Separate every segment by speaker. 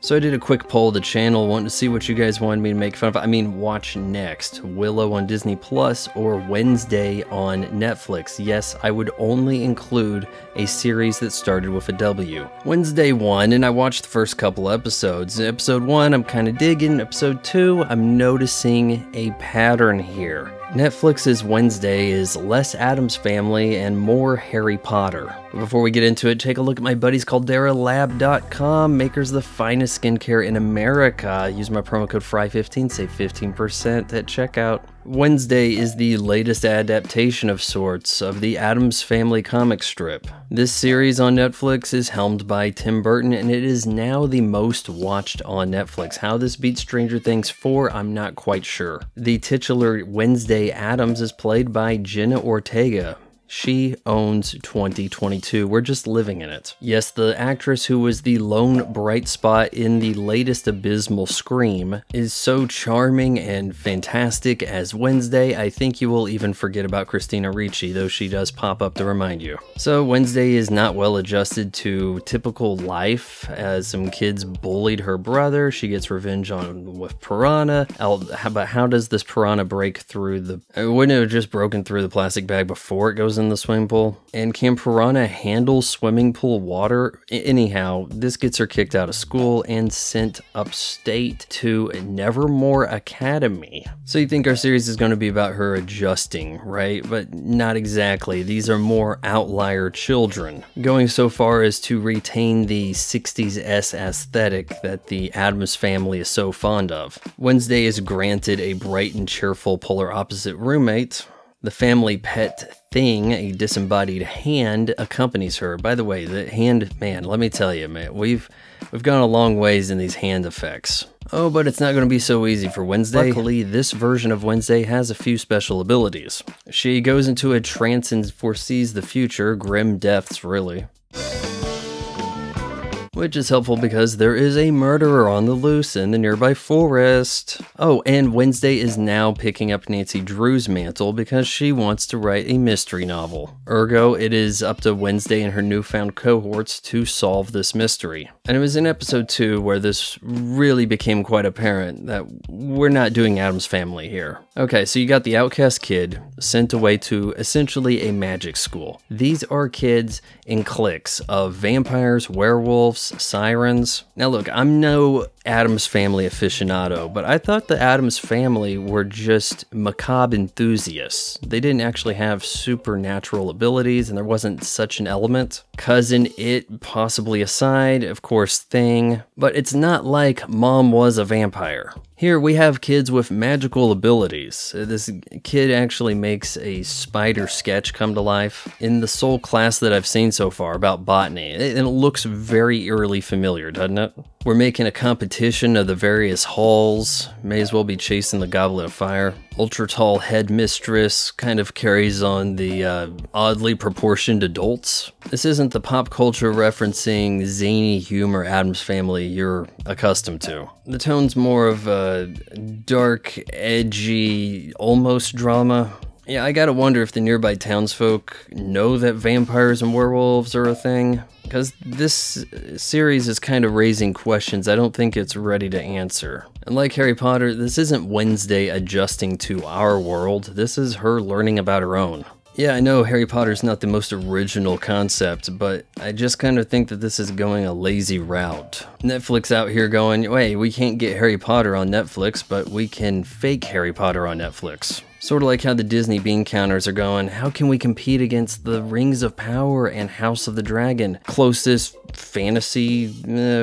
Speaker 1: So I did a quick poll of the channel, wanting to see what you guys wanted me to make fun of. I mean, watch next. Willow on Disney Plus or Wednesday on Netflix. Yes, I would only include a series that started with a W. Wednesday won, and I watched the first couple episodes. Episode 1, I'm kind of digging. Episode 2, I'm noticing a pattern here. Netflix's Wednesday is less Addams Family and more Harry Potter. But before we get into it, take a look at my buddies CalderaLab.com, makers of the finest skincare in America. Use my promo code FRY15, save 15% at checkout. Wednesday is the latest adaptation of sorts of the Addams Family comic strip. This series on Netflix is helmed by Tim Burton, and it is now the most watched on Netflix. How this beats Stranger Things 4, I'm not quite sure. The titular Wednesday Addams is played by Jenna Ortega. She owns 2022. We're just living in it. Yes, the actress who was the lone bright spot in the latest abysmal Scream is so charming and fantastic as Wednesday, I think you will even forget about Christina Ricci, though she does pop up to remind you. So Wednesday is not well adjusted to typical life, as some kids bullied her brother. She gets revenge with Piranha. But how does this Piranha break through the... Wouldn't it have just broken through the plastic bag before it goes in the swimming pool? And can Piranha handle swimming pool water? Anyhow, this gets her kicked out of school and sent upstate to Nevermore Academy. So you think our series is going to be about her adjusting, right? But not exactly. These are more outlier children, going so far as to retain the 60s aesthetic that the Addams Family is so fond of. Wednesday is granted a bright and cheerful polar opposite roommate. The family pet Thing, a disembodied hand, accompanies her. By the way, the hand, man, let me tell you, man, we've gone a long ways in these hand effects. Oh, but it's not going to be so easy for Wednesday. Luckily, this version of Wednesday has a few special abilities. She goes into a trance and foresees the future, grim deaths, really. Which is helpful because there is a murderer on the loose in the nearby forest. Oh, and Wednesday is now picking up Nancy Drew's mantle because she wants to write a mystery novel. Ergo, it is up to Wednesday and her newfound cohorts to solve this mystery. And it was in episode 2 where this really became quite apparent that we're not doing Addams Family here. Okay, so you got the outcast kid sent away to essentially a magic school. These are kids in cliques of vampires, werewolves, sirens. Now look, I'm no Addams Family aficionado, but I thought the Addams Family were just macabre enthusiasts. They didn't actually have supernatural abilities, and there wasn't such an element. Cousin It possibly aside, of course Thing, but it's not like Mom was a vampire. Here we have kids with magical abilities. This kid actually makes a spider sketch come to life in the sole class that I've seen so far about botany, and it looks very eerily familiar, doesn't it? We're making a competition of the various halls. May as well be chasing the Goblet of Fire. Ultra tall headmistress kind of carries on the oddly proportioned adults. This isn't the pop culture referencing zany humor Addams Family you're accustomed to. The tone's more of a dark, edgy, almost drama. Yeah, I gotta wonder if the nearby townsfolk know that vampires and werewolves are a thing. Because this series is kind of raising questions I don't think it's ready to answer. And like Harry Potter, this isn't Wednesday adjusting to our world, this is her learning about her own. Yeah, I know Harry Potter's not the most original concept, but I just kind of think that this is going a lazy route. Netflix out here going, hey, we can't get Harry Potter on Netflix, but we can fake Harry Potter on Netflix. Sort of like how the Disney bean counters are going, how can we compete against the Rings of Power and House of the Dragon? Closest fantasy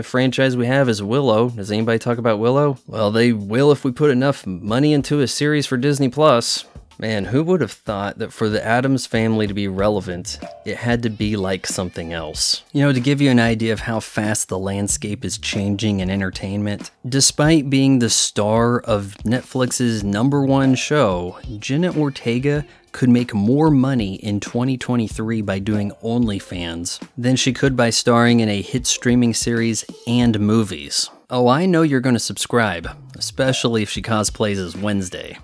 Speaker 1: franchise we have is Willow. Does anybody talk about Willow? Well, they will if we put enough money into a series for Disney Plus. Man, who would have thought that for the Addams Family to be relevant, it had to be like something else? You know, to give you an idea of how fast the landscape is changing in entertainment, despite being the star of Netflix's #1 show, Jenna Ortega could make more money in 2023 by doing OnlyFans than she could by starring in a hit streaming series and movies. Oh, I know you're going to subscribe, especially if she cosplays as Wednesday.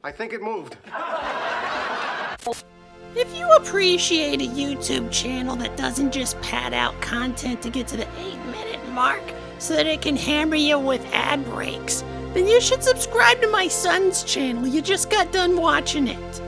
Speaker 2: I think it moved.
Speaker 3: If you appreciate a YouTube channel that doesn't just pad out content to get to the 8-minute mark, so that it can hammer you with ad breaks, then you should subscribe to my son's channel. You just got done watching it.